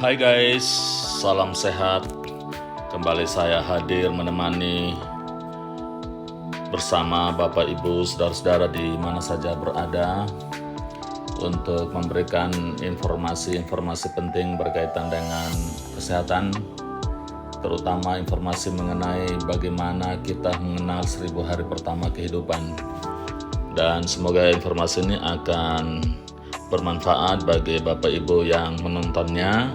Hai guys, salam sehat. Kembali saya hadir menemani bersama Bapak Ibu saudara-saudara di mana saja berada untuk memberikan informasi-informasi penting berkaitan dengan kesehatan, terutama informasi mengenai bagaimana kita mengenal 1000 hari pertama kehidupan. Dan semoga informasi ini akan bermanfaat bagi Bapak Ibu yang menontonnya.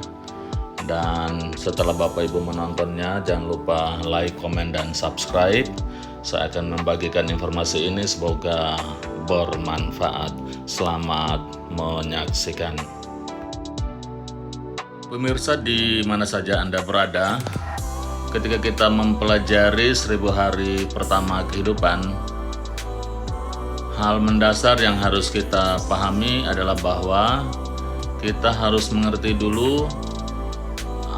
Dan setelah Bapak Ibu menontonnya, jangan lupa like, komen, dan subscribe. Saya akan membagikan informasi ini, semoga bermanfaat. Selamat menyaksikan. Pemirsa di mana saja Anda berada, ketika kita mempelajari 1000 hari pertama kehidupan, hal mendasar yang harus kita pahami adalah bahwa kita harus mengerti dulu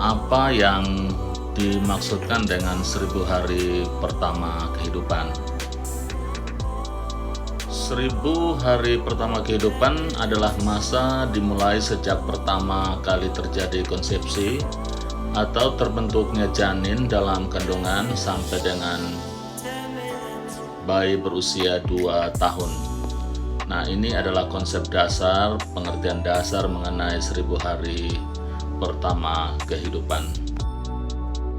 apa yang dimaksudkan dengan 1000 hari pertama kehidupan. 1000 hari pertama kehidupan adalah masa dimulai sejak pertama kali terjadi konsepsi atau terbentuknya janin dalam kandungan sampai dengan bayi berusia 2 tahun. Nah, ini adalah konsep dasar, pengertian dasar mengenai 1000 hari pertama kehidupan.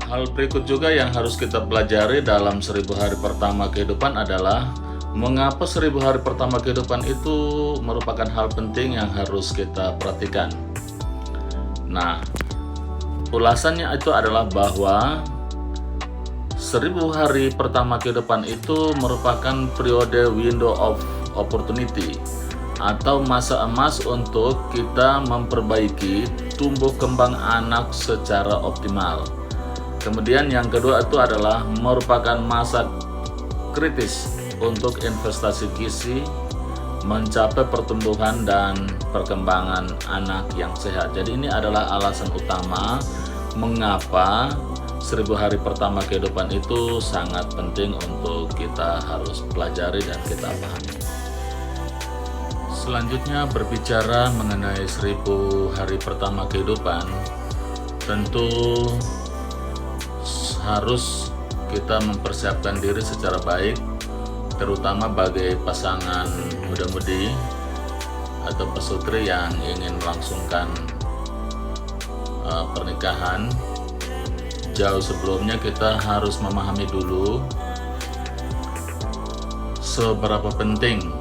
Hal berikut juga yang harus kita pelajari dalam 1000 hari pertama kehidupan adalah mengapa 1000 hari pertama kehidupan itu merupakan hal penting yang harus kita perhatikan. Nah, ulasannya itu adalah bahwa 1000 hari pertama kehidupan itu merupakan periode window of opportunity atau masa emas untuk kita memperbaiki tumbuh kembang anak secara optimal. Kemudian yang kedua itu adalah merupakan masa kritis untuk investasi gizi, mencapai pertumbuhan dan perkembangan anak yang sehat. Jadi ini adalah alasan utama mengapa 1000 hari pertama kehidupan itu sangat penting untuk kita harus pelajari dan kita pahami. Selanjutnya berbicara mengenai 1000 hari pertama kehidupan, tentu harus kita mempersiapkan diri secara baik, terutama bagi pasangan muda-mudi atau pesutri yang ingin melangsungkan pernikahan. Jauh sebelumnya kita harus memahami dulu seberapa penting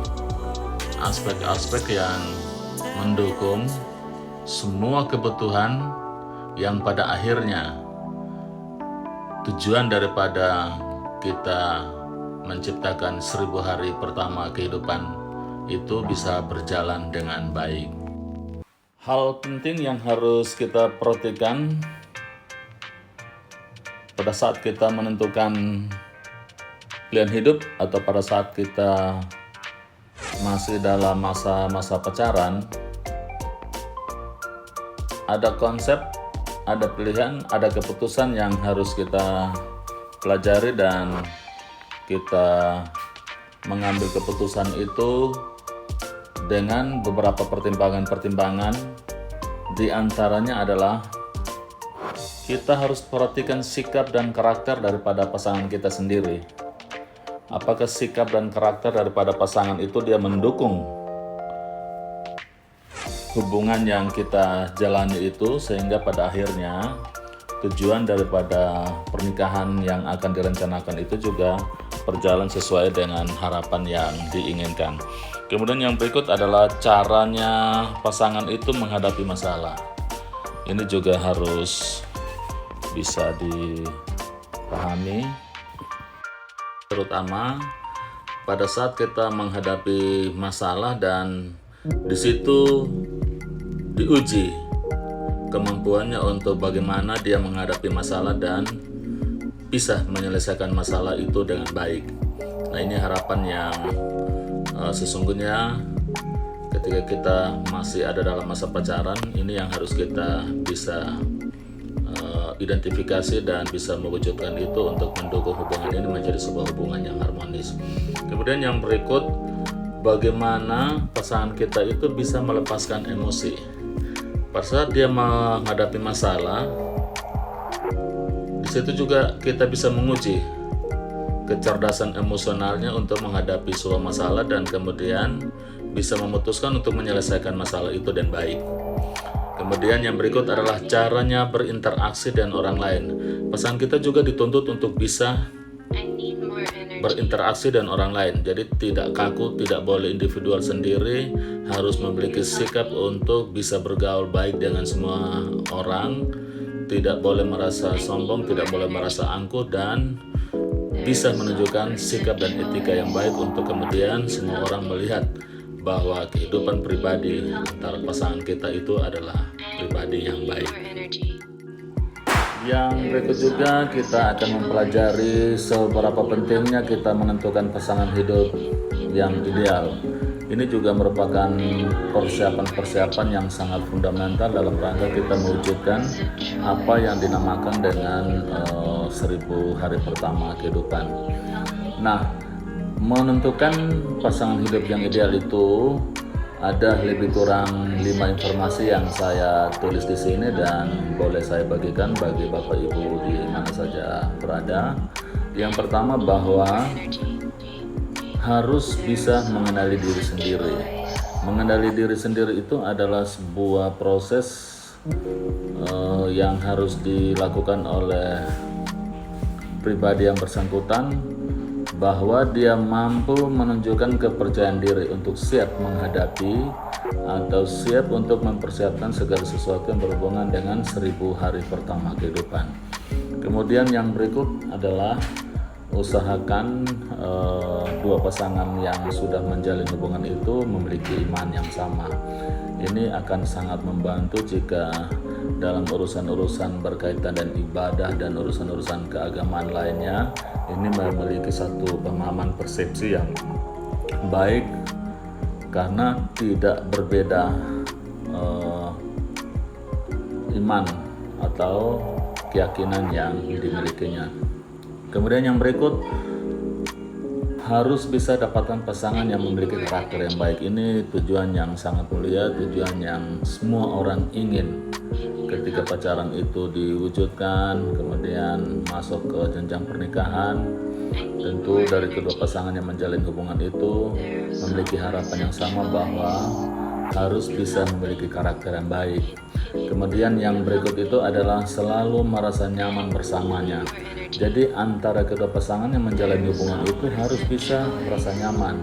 aspek-aspek yang mendukung semua kebutuhan yang pada akhirnya tujuan daripada kita menciptakan 1000 hari pertama kehidupan itu bisa berjalan dengan baik. Hal penting yang harus kita perhatikan pada saat kita menentukan pilihan hidup atau pada saat kita masih dalam masa-masa pacaran, ada konsep, ada pilihan, ada keputusan yang harus kita pelajari dan kita mengambil keputusan itu dengan beberapa pertimbangan-pertimbangan. Di antaranya adalah kita harus perhatikan sikap dan karakter daripada pasangan kita sendiri. Apakah sikap dan karakter daripada pasangan itu dia mendukung hubungan yang kita jalani itu, sehingga pada akhirnya tujuan daripada pernikahan yang akan direncanakan itu juga berjalan sesuai dengan harapan yang diinginkan. Kemudian yang berikut adalah caranya pasangan itu menghadapi masalah. Ini juga harus bisa dipahami, terutama pada saat kita menghadapi masalah dan di situ diuji kemampuannya untuk bagaimana dia menghadapi masalah dan bisa menyelesaikan masalah itu dengan baik. Nah, ini harapan yang sesungguhnya ketika kita masih ada dalam masa pacaran, ini yang harus kita bisa identifikasi dan bisa mewujudkan itu untuk mendukung hubungan ini menjadi sebuah hubungan yang harmonis. Kemudian yang berikut, bagaimana pasangan kita itu bisa melepaskan emosi. Pada saat dia menghadapi masalah, di situ juga kita bisa menguji kecerdasan emosionalnya untuk menghadapi sebuah masalah dan kemudian bisa memutuskan untuk menyelesaikan masalah itu dan baik. Kemudian yang berikut adalah caranya berinteraksi dengan orang lain. Pasangan kita juga dituntut untuk bisa berinteraksi dengan orang lain. Jadi tidak kaku, tidak boleh individual sendiri, harus memiliki sikap untuk bisa bergaul baik dengan semua orang, tidak boleh merasa sombong, tidak boleh merasa angkuh, dan bisa menunjukkan sikap dan etika yang baik untuk kemudian semua orang melihat bahwa kehidupan pribadi antara pasangan kita itu adalah pribadi yang baik. Yang berikut juga kita akan mempelajari seberapa pentingnya kita menentukan pasangan hidup yang ideal. Ini juga merupakan persiapan-persiapan yang sangat fundamental dalam rangka kita mewujudkan apa yang dinamakan dengan 1000 hari pertama kehidupan. Nah, menentukan pasangan hidup yang ideal itu ada lebih kurang 5 informasi yang saya tulis di sini dan boleh saya bagikan bagi Bapak Ibu di mana saja berada. Yang pertama, bahwa harus bisa mengenali diri sendiri. Mengenali diri sendiri itu adalah sebuah proses yang harus dilakukan oleh pribadi yang bersangkutan, bahwa dia mampu menunjukkan kepercayaan diri untuk siap menghadapi atau siap untuk mempersiapkan segala sesuatu yang berhubungan dengan 1000 hari pertama kehidupan. Kemudian yang berikut adalah usahakan dua pasangan yang sudah menjalin hubungan itu memiliki iman yang sama. Ini akan sangat membantu jika dalam urusan-urusan berkaitan dan ibadah dan urusan-urusan keagamaan lainnya ini memiliki satu pemahaman persepsi yang baik, karena tidak berbeda iman atau keyakinan yang dimilikinya. Kemudian yang berikut, harus bisa dapatkan pasangan yang memiliki karakter yang baik. Ini tujuan yang sangat mulia, tujuan yang semua orang ingin ketika pacaran itu diwujudkan, kemudian masuk ke jenjang pernikahan. Tentu dari kedua pasangan yang menjalin hubungan itu memiliki harapan yang sama bahwa harus bisa memiliki karakter yang baik. Kemudian yang berikut itu adalah selalu merasa nyaman bersamanya. Jadi antara kedua pasangan yang menjalani hubungan itu harus bisa merasa nyaman.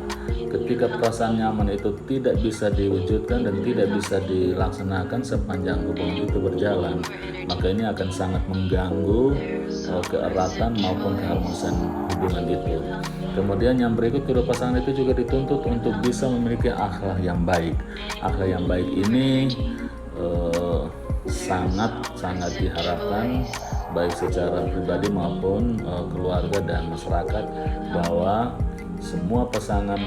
Ketika perasaan nyaman itu tidak bisa diwujudkan dan tidak bisa dilaksanakan sepanjang hubungan itu berjalan, maka ini akan sangat mengganggu keeratan maupun keharmonisan hubungan itu. Kemudian yang berikut, kedua pasangan itu juga dituntut untuk bisa memiliki akhlak yang baik. Akhlak yang baik ini sangat diharapkan baik secara pribadi maupun keluarga dan masyarakat, bahwa semua pasangan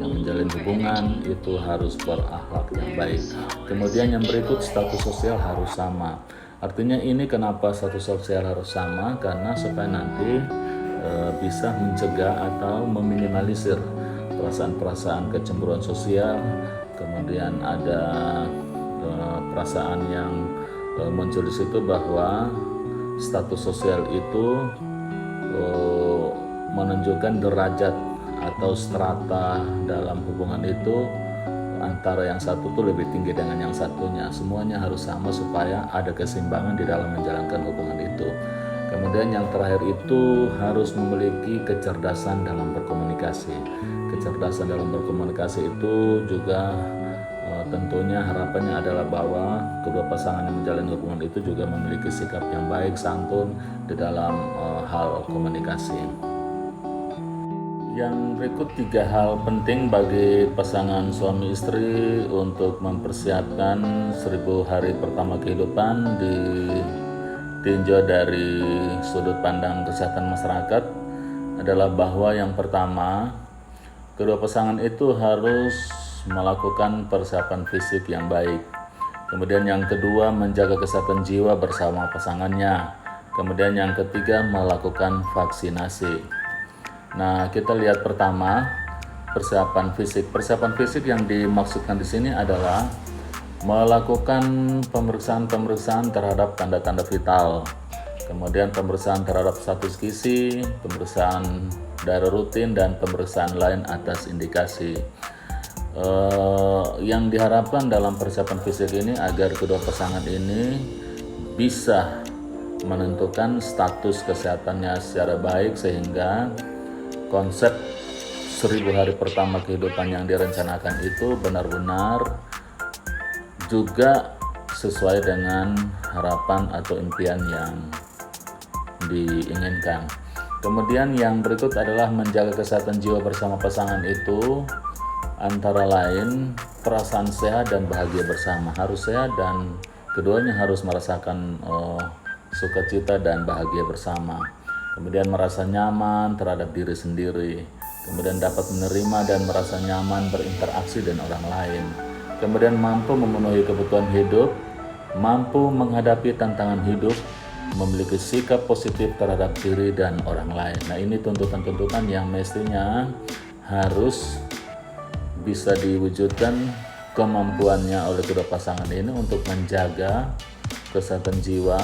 yang menjalin hubungan itu harus berakhlak yang baik. Kemudian yang berikut, status sosial harus sama. Artinya ini kenapa status sosial harus sama? Karena supaya nanti bisa mencegah atau meminimalisir perasaan-perasaan kecemburuan sosial. Kemudian ada perasaan yang muncul di situ bahwa status sosial itu menunjukkan derajat atau strata dalam hubungan itu, antara yang satu tuh lebih tinggi dengan yang satunya. Semuanya harus sama supaya ada keseimbangan di dalam menjalankan hubungan itu. Kemudian yang terakhir itu harus memiliki kecerdasan dalam berkomunikasi. Kecerdasan dalam berkomunikasi itu juga tentunya harapannya adalah bahwa kedua pasangan yang menjalin hubungan itu juga memiliki sikap yang baik, santun di dalam hal komunikasi. Yang berikut 3 hal penting bagi pasangan suami istri untuk mempersiapkan 1000 hari pertama kehidupan ditinjau dari sudut pandang kesehatan masyarakat adalah bahwa yang pertama, kedua pasangan itu harus melakukan persiapan fisik yang baik. Kemudian yang kedua, menjaga kesehatan jiwa bersama pasangannya. Kemudian yang ketiga, melakukan vaksinasi. Nah, kita lihat pertama persiapan fisik. Persiapan fisik yang dimaksudkan di sini adalah melakukan pemeriksaan terhadap tanda-tanda vital, kemudian pemeriksaan terhadap status gizi, pemeriksaan darah rutin, dan pemeriksaan lain atas indikasi. Yang diharapkan dalam persiapan fisik ini agar kedua pasangan ini bisa menentukan status kesehatannya secara baik, sehingga konsep 1000 hari pertama kehidupan yang direncanakan itu benar-benar juga sesuai dengan harapan atau impian yang diinginkan. Kemudian yang berikut adalah menjaga kesehatan jiwa bersama pasangan itu antara lain perasaan sehat dan bahagia bersama. Harus sehat dan keduanya harus merasakan sukacita dan bahagia bersama. Kemudian merasa nyaman terhadap diri sendiri. Kemudian dapat menerima dan merasa nyaman berinteraksi dengan orang lain. Kemudian mampu memenuhi kebutuhan hidup, mampu menghadapi tantangan hidup, memiliki sikap positif terhadap diri dan orang lain. Nah, ini tuntutan-tuntutan yang mestinya harus bisa diwujudkan kemampuannya oleh kedua pasangan ini untuk menjaga kesehatan jiwa,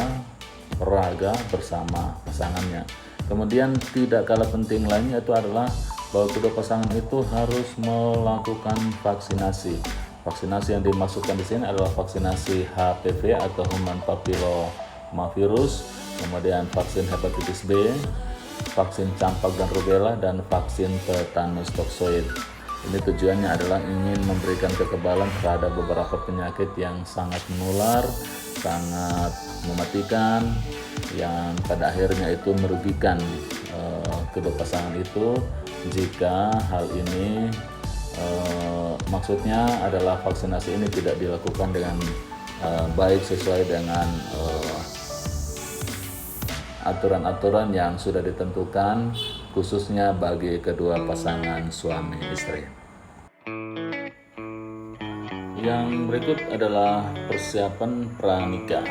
raga bersama pasangannya. Kemudian tidak kalah penting lainnya itu adalah bahwa kedua pasangan itu harus melakukan vaksinasi. Vaksinasi yang dimaksudkan di sini adalah vaksinasi HPV atau Human Papillomavirus, kemudian vaksin hepatitis B, vaksin campak dan rubella, dan vaksin tetanus toksoid. Ini tujuannya adalah ingin memberikan kekebalan terhadap beberapa penyakit yang sangat menular, sangat mematikan, yang pada akhirnya itu merugikan kedua pasangan itu jika hal ini maksudnya adalah vaksinasi ini tidak dilakukan dengan baik sesuai dengan aturan-aturan yang sudah ditentukan khususnya bagi kedua pasangan suami istri. Yang berikut adalah persiapan pranikah.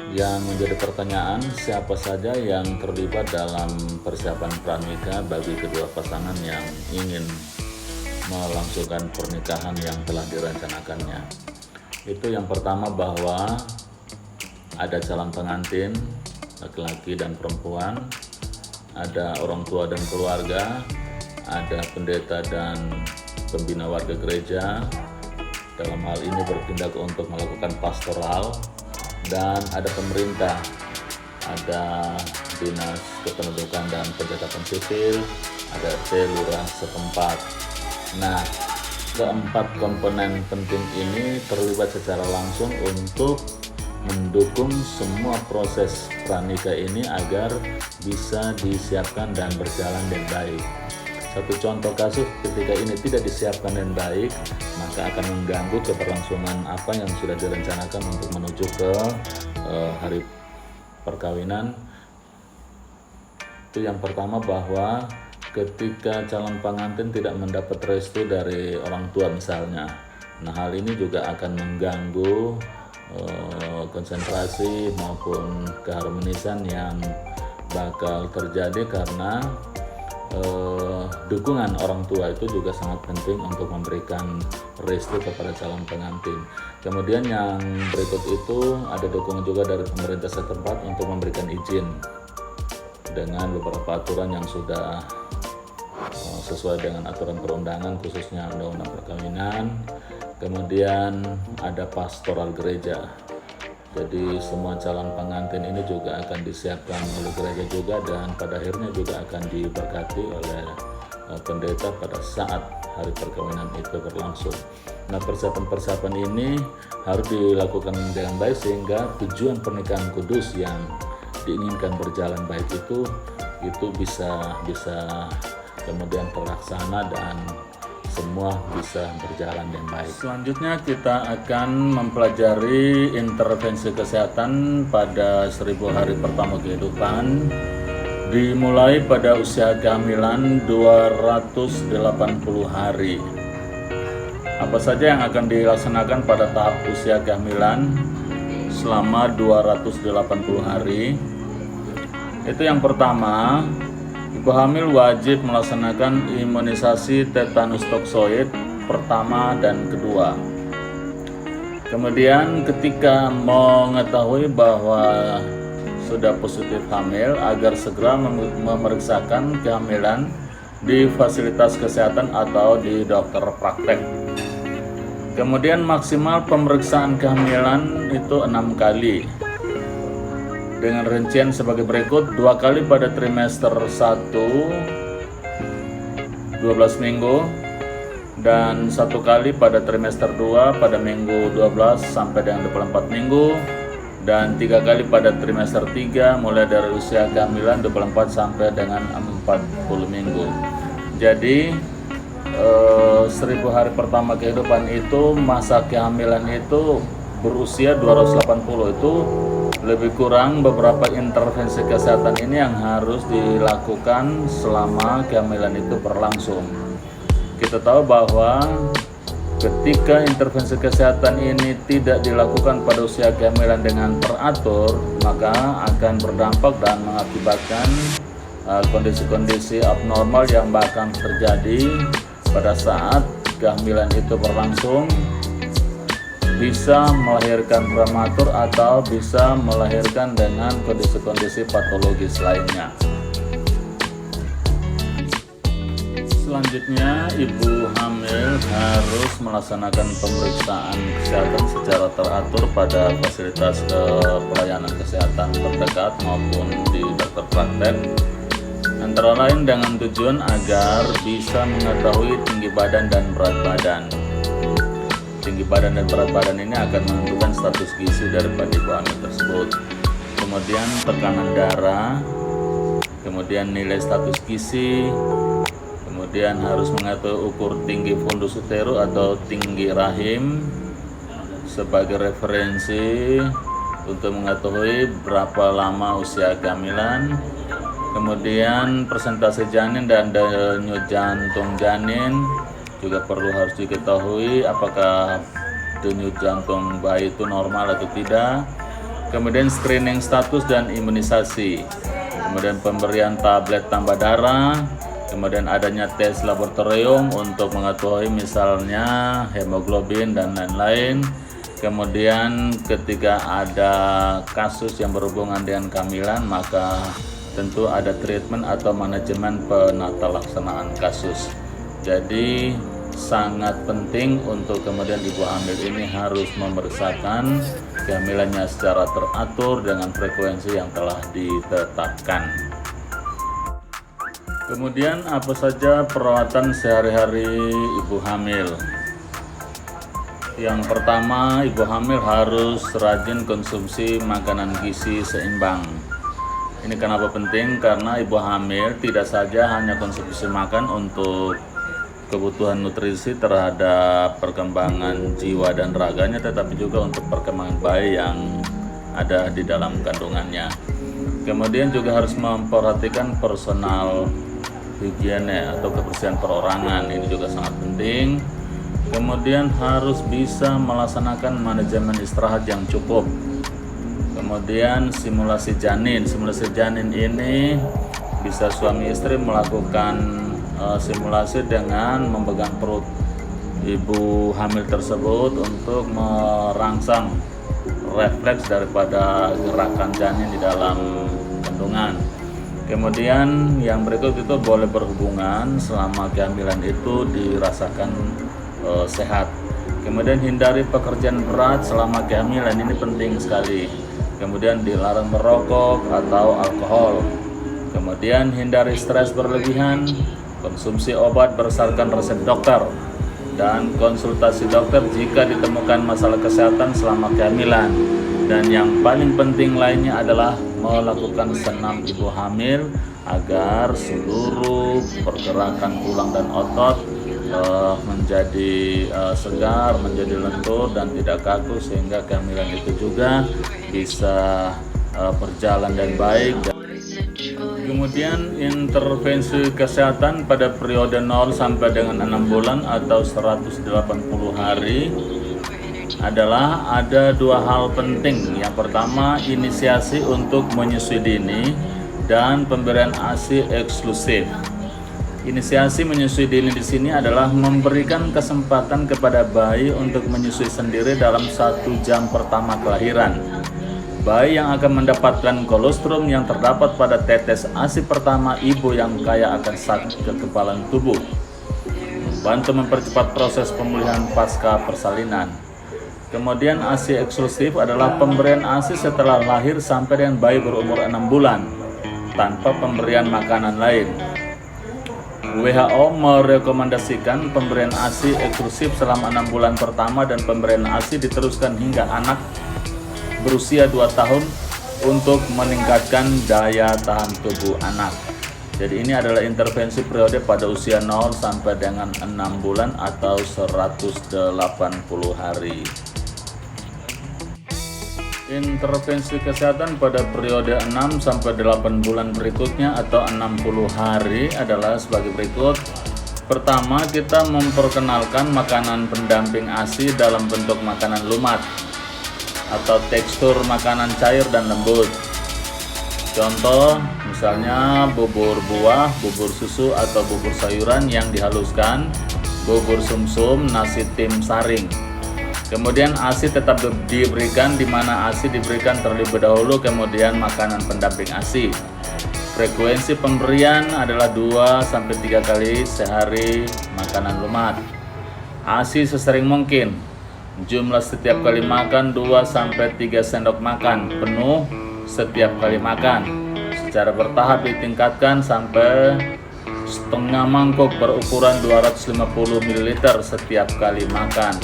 Yang menjadi pertanyaan, siapa saja yang terlibat dalam persiapan pranikah bagi kedua pasangan yang ingin melangsungkan pernikahan yang telah direncanakannya. Itu yang pertama, bahwa ada calon pengantin laki-laki dan perempuan, ada orang tua dan keluarga, ada pendeta dan pembina warga gereja, dalam hal ini bertindak untuk melakukan pastoral, dan ada pemerintah, ada dinas kependudukan dan pencatatan sipil, ada lurah setempat. Nah, keempat komponen penting ini terlibat secara langsung untuk mendukung semua proses pranikah ini agar bisa disiapkan dan berjalan dengan baik. Satu contoh kasus ketika ini tidak disiapkan dengan baik, maka akan mengganggu keberlangsungan apa yang sudah direncanakan untuk menuju ke hari perkawinan. Itu yang pertama, bahwa ketika calon pengantin tidak mendapat restu dari orang tua misalnya, nah hal ini juga akan mengganggu konsentrasi maupun keharmonisan yang bakal terjadi, karena dukungan orang tua itu juga sangat penting untuk memberikan restu kepada calon pengantin. Kemudian yang berikut itu ada dukungan juga dari pemerintah setempat untuk memberikan izin dengan beberapa aturan yang sudah sesuai dengan aturan perundangan, khususnya undang-undang perkawinan. Kemudian ada pastoral gereja. Jadi semua calon pengantin ini juga akan disiapkan oleh gereja juga, dan pada akhirnya juga akan diberkati oleh pendeta pada saat hari perkawinan itu berlangsung. Nah, persiapan-persiapan ini harus dilakukan dengan baik sehingga tujuan pernikahan kudus yang diinginkan berjalan baik itu bisa kemudian terlaksana dan semua bisa berjalan dengan baik. Selanjutnya kita akan mempelajari intervensi kesehatan pada 1000 hari pertama kehidupan, dimulai pada usia kehamilan 280 hari. Apa saja yang akan dilaksanakan pada tahap usia kehamilan selama 280 hari? Itu yang pertama, ibu hamil wajib melaksanakan imunisasi tetanus toksoid pertama dan kedua. Kemudian ketika mengetahui bahwa sudah positif hamil, agar segera memeriksakan kehamilan di fasilitas kesehatan atau di dokter praktek. Kemudian maksimal pemeriksaan kehamilan itu 6 kali dengan rincian sebagai berikut: 2 kali pada trimester 1 12 minggu, dan 1 kali pada trimester 2 pada minggu 12 sampai dengan 24 minggu, dan 3 kali pada trimester 3 mulai dari usia kehamilan 24 sampai dengan 40 minggu. Jadi 1000 hari pertama kehidupan itu, masa kehamilan itu berusia 280, itu lebih kurang beberapa intervensi kesehatan ini yang harus dilakukan selama kehamilan itu berlangsung. Kita tahu bahwa ketika intervensi kesehatan ini tidak dilakukan pada usia kehamilan dengan teratur, maka akan berdampak dan mengakibatkan kondisi-kondisi abnormal yang bahkan terjadi pada saat kehamilan itu berlangsung, bisa melahirkan prematur atau bisa melahirkan dengan kondisi-kondisi patologis lainnya. Selanjutnya, ibu hamil harus melaksanakan pemeriksaan kesehatan secara teratur pada fasilitas pelayanan kesehatan terdekat maupun di dokter praktek, antara lain dengan tujuan agar bisa mengetahui tinggi badan dan berat badan. Tinggi badan dan berat badan ini akan menentukan status gizi daripada ibu hamil tersebut. Kemudian tekanan darah, kemudian nilai status gizi, kemudian harus mengetahui ukur tinggi fundus utero atau tinggi rahim sebagai referensi untuk mengetahui berapa lama usia kehamilan. Kemudian persentase janin dan denyut jantung janin juga harus diketahui, apakah denyut jantung bayi itu normal atau tidak. Kemudian screening status dan imunisasi, kemudian pemberian tablet tambah darah, kemudian adanya tes laboratorium untuk mengetahui misalnya hemoglobin dan lain-lain. Kemudian ketika ada kasus yang berhubungan dengan kehamilan, maka tentu ada treatment atau manajemen penata laksanaan kasus. Jadi sangat penting untuk kemudian ibu hamil ini harus memeriksakan kehamilannya secara teratur dengan frekuensi yang telah ditetapkan. Kemudian apa saja perawatan sehari-hari ibu hamil? Yang pertama, ibu hamil harus rajin konsumsi makanan gizi seimbang. Ini kenapa penting? Karena ibu hamil tidak saja hanya konsumsi makan untuk kebutuhan nutrisi terhadap perkembangan jiwa dan raganya, tetapi juga untuk perkembangan bayi yang ada di dalam kandungannya. Kemudian juga harus memperhatikan personal higiene atau kebersihan perorangan, ini juga sangat penting. Kemudian harus bisa melaksanakan manajemen istirahat yang cukup. Kemudian simulasi janin ini bisa suami istri melakukan simulasi dengan memegang perut ibu hamil tersebut untuk merangsang refleks daripada gerakan janin di dalam kandungan. Kemudian yang berikut itu boleh berhubungan selama kehamilan itu dirasakan sehat. Kemudian hindari pekerjaan berat selama kehamilan, ini penting sekali. Kemudian dilarang merokok atau alkohol. Kemudian hindari stres berlebihan, konsumsi obat berdasarkan resep dokter, dan konsultasi dokter jika ditemukan masalah kesehatan selama kehamilan. Dan yang paling penting lainnya adalah melakukan senam ibu hamil agar seluruh pergerakan tulang dan otot menjadi segar, menjadi lentur dan tidak kaku, sehingga kehamilan itu juga bisa berjalan dan baik. Kemudian intervensi kesehatan pada periode 0 sampai dengan 6 bulan atau 180 hari adalah ada 2 hal penting. Yang pertama, inisiasi untuk menyusui dini dan pemberian ASI eksklusif. Inisiasi menyusui dini di sini adalah memberikan kesempatan kepada bayi untuk menyusui sendiri dalam 1 jam pertama kelahiran. Bayi yang akan mendapatkan kolostrum yang terdapat pada tetes ASI pertama ibu yang kaya akan zat kekebalan tubuh, membantu mempercepat proses pemulihan pasca persalinan. Kemudian ASI eksklusif adalah pemberian ASI setelah lahir sampai dengan bayi berumur 6 bulan tanpa pemberian makanan lain. WHO merekomendasikan pemberian ASI eksklusif selama 6 bulan pertama dan pemberian ASI diteruskan hingga anak berusia 2 tahun untuk meningkatkan daya tahan tubuh anak. Jadi ini adalah intervensi periode pada usia 0 sampai dengan 6 bulan atau 180 hari. Intervensi kesehatan pada periode 6 sampai 8 bulan berikutnya atau 60 hari adalah sebagai berikut. Pertama, kita memperkenalkan makanan pendamping ASI dalam bentuk makanan lumat atau tekstur makanan cair dan lembut. Contoh misalnya bubur buah, bubur susu atau bubur sayuran yang dihaluskan, bubur sumsum, nasi tim saring. Kemudian ASI tetap diberikan, di mana ASI diberikan terlebih dahulu, kemudian makanan pendamping ASI. Frekuensi pemberian adalah 2-3 kali sehari makanan lumat. ASI sesering mungkin. Jumlah setiap kali makan 2-3 sendok makan penuh setiap kali makan. Secara bertahap ditingkatkan sampai setengah mangkuk berukuran 250 ml setiap kali makan.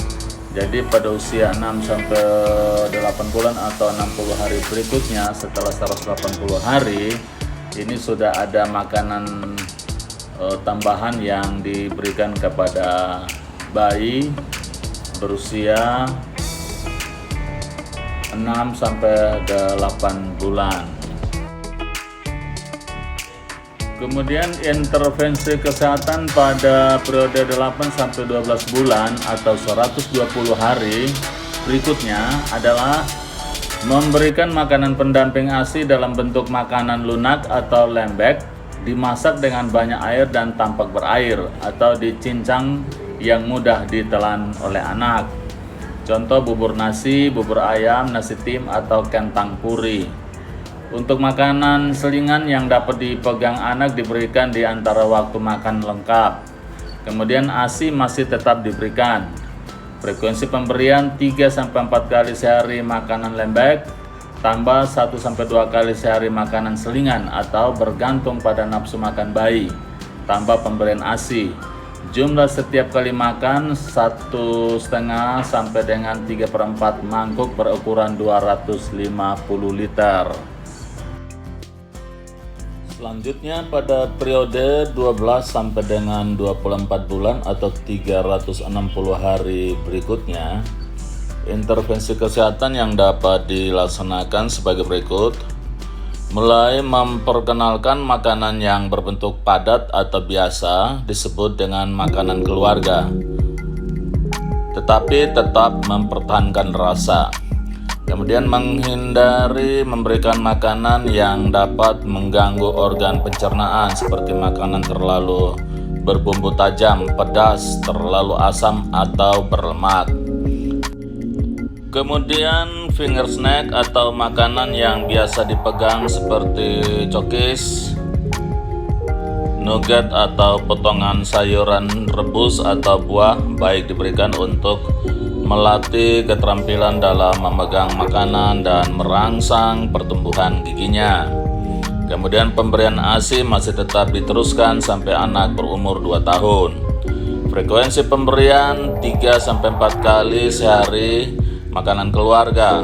Jadi pada usia 6 sampai 8 bulan atau 60 hari berikutnya setelah 180 hari ini sudah ada makanan tambahan yang diberikan kepada bayi berusia 6 sampai 8 bulan. Kemudian intervensi kesehatan pada periode 8 sampai 12 bulan atau 120 hari berikutnya adalah memberikan makanan pendamping ASI dalam bentuk makanan lunak atau lembek, dimasak dengan banyak air dan tampak berair atau dicincang yang mudah ditelan oleh anak. Contoh bubur nasi, bubur ayam, nasi tim atau kentang puri. Untuk makanan selingan yang dapat dipegang anak diberikan di antara waktu makan lengkap. Kemudian ASI masih tetap diberikan. Frekuensi pemberian 3-4 kali sehari makanan lembek, tambah 1-2 kali sehari makanan selingan atau bergantung pada nafsu makan bayi, tambah pemberian ASI. Jumlah setiap kali makan 1,5 sampai dengan 3/4 mangkuk berukuran 250 liter. Selanjutnya pada periode 12 sampai dengan 24 bulan atau 360 hari berikutnya, intervensi kesehatan yang dapat dilaksanakan sebagai berikut. Mulai memperkenalkan makanan yang berbentuk padat atau biasa disebut dengan makanan keluarga, tetapi tetap mempertahankan rasa. Kemudian menghindari memberikan makanan yang dapat mengganggu organ pencernaan seperti makanan terlalu berbumbu tajam, pedas, terlalu asam atau berlemak. Kemudian finger snack atau makanan yang biasa dipegang seperti cookies, nugget atau potongan sayuran rebus atau buah baik diberikan untuk melatih keterampilan dalam memegang makanan dan merangsang pertumbuhan giginya. Kemudian pemberian ASI masih tetap diteruskan sampai anak berumur 2 tahun. Frekuensi pemberian 3-4 kali sehari makanan keluarga,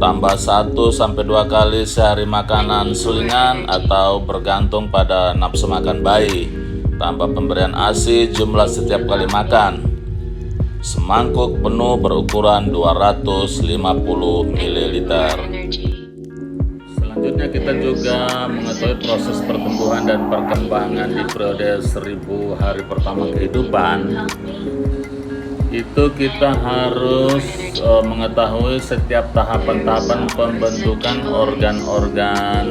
tambah 1-2 kali sehari makanan selingan atau bergantung pada nafsu makan bayi, tambah pemberian ASI jumlah setiap kali makan. Semangkuk penuh berukuran 250 ml. Selanjutnya kita juga mengetahui proses pertumbuhan dan perkembangan di periode 1000 hari pertama kehidupan. Itu kita harus mengetahui setiap tahapan-tahapan pembentukan organ-organ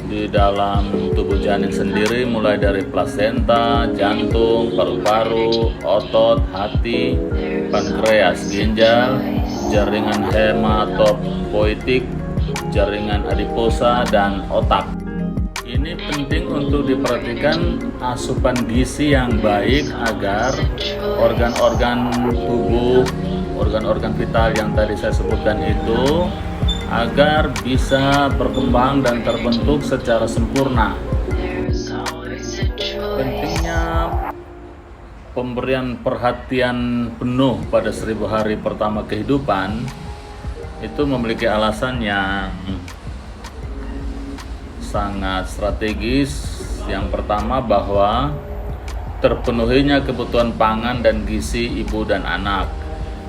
di dalam tubuh janin sendiri, mulai dari plasenta, jantung, paru-paru, otot, hati, pankreas, ginjal, jaringan hematopoietik, jaringan adiposa, dan otak. Ini penting untuk diperhatikan asupan gizi yang baik agar organ-organ tubuh, organ-organ vital yang tadi saya sebutkan itu agar bisa berkembang dan terbentuk secara sempurna. Pentingnya pemberian perhatian penuh pada 1000 hari pertama kehidupan itu memiliki alasan yang sangat strategis. Yang pertama, bahwa terpenuhinya kebutuhan pangan dan gizi ibu dan anak.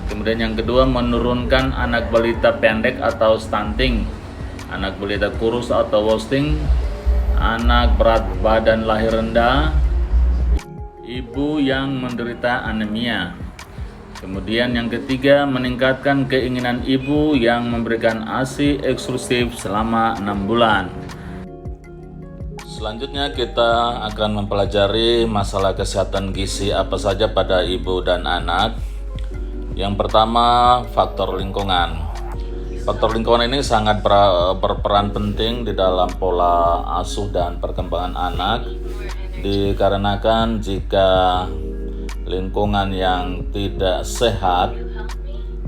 Kemudian yang kedua, menurunkan anak balita pendek atau stunting, anak balita kurus atau wasting, anak berat badan lahir rendah, ibu yang menderita anemia. Kemudian yang ketiga, meningkatkan keinginan ibu yang memberikan ASI eksklusif selama 6 bulan. Selanjutnya kita akan mempelajari masalah kesehatan gizi apa saja pada ibu dan anak. Yang pertama, faktor lingkungan. Faktor lingkungan ini sangat berperan penting di dalam pola asuh dan perkembangan anak, dikarenakan jika lingkungan yang tidak sehat,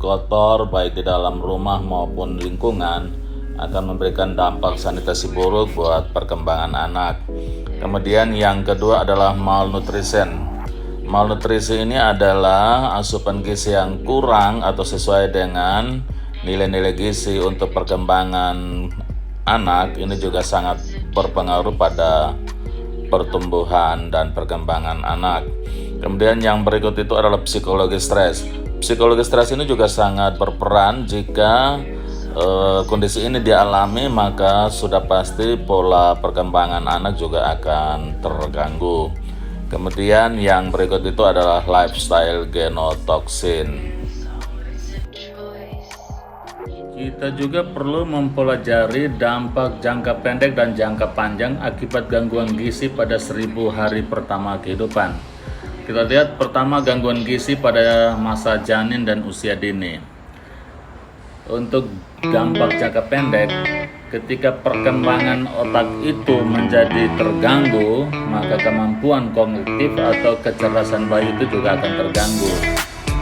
kotor baik di dalam rumah maupun lingkungan, akan memberikan dampak sanitasi buruk buat perkembangan anak. Kemudian yang kedua adalah malnutrition. Malnutrisi ini adalah asupan gizi yang kurang atau sesuai dengan nilai-nilai gizi untuk perkembangan anak. Ini juga sangat berpengaruh pada pertumbuhan dan perkembangan anak. Kemudian yang berikut itu adalah psikologi stres. Psikologi stres ini juga sangat berperan. Jika kondisi ini dialami, maka sudah pasti pola perkembangan anak juga akan terganggu. Kemudian yang berikut itu adalah lifestyle genotoxin. Kita juga perlu mempelajari dampak jangka pendek dan jangka panjang akibat gangguan gizi pada 1000 hari pertama kehidupan. Kita lihat pertama, gangguan gizi pada masa janin dan usia dini. Untuk dampak jangka pendek, ketika perkembangan otak itu menjadi terganggu, maka kemampuan kognitif atau kecerdasan bayi itu juga akan terganggu.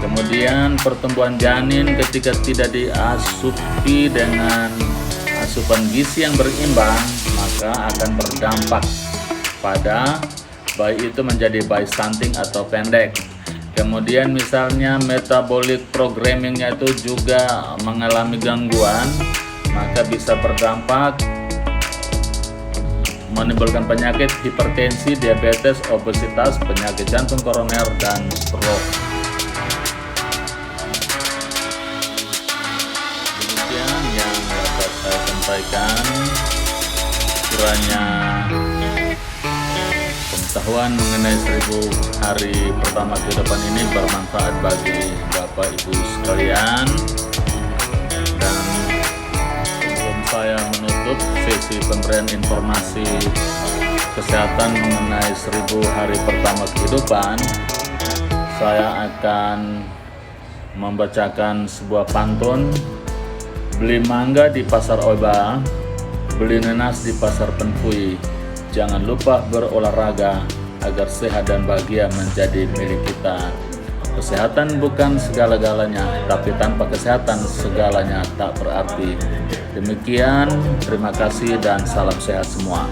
Kemudian pertumbuhan janin ketika tidak diasupi dengan asupan gizi yang berimbang, maka akan berdampak pada bayi itu menjadi bayi stunting atau pendek. Kemudian misalnya metabolic programmingnya itu juga mengalami gangguan, maka bisa berdampak menimbulkan penyakit hipertensi, diabetes, obesitas, penyakit jantung koroner, dan stroke. Demikian yang dapat saya sampaikan. Kiranya pengetahuan mengenai 1000 hari pertama kehidupan ini bermanfaat bagi Bapak Ibu sekalian. Dan sebelum saya menutup sesi pemberian informasi kesehatan mengenai 1000 hari pertama kehidupan, saya akan membacakan sebuah pantun. Beli mangga di pasar Oba, beli nanas di pasar Penpui. Jangan lupa berolahraga agar sehat dan bahagia menjadi milik kita. Kesehatan bukan segala-galanya, tapi tanpa kesehatan segalanya tak berarti. Demikian, terima kasih dan salam sehat semua.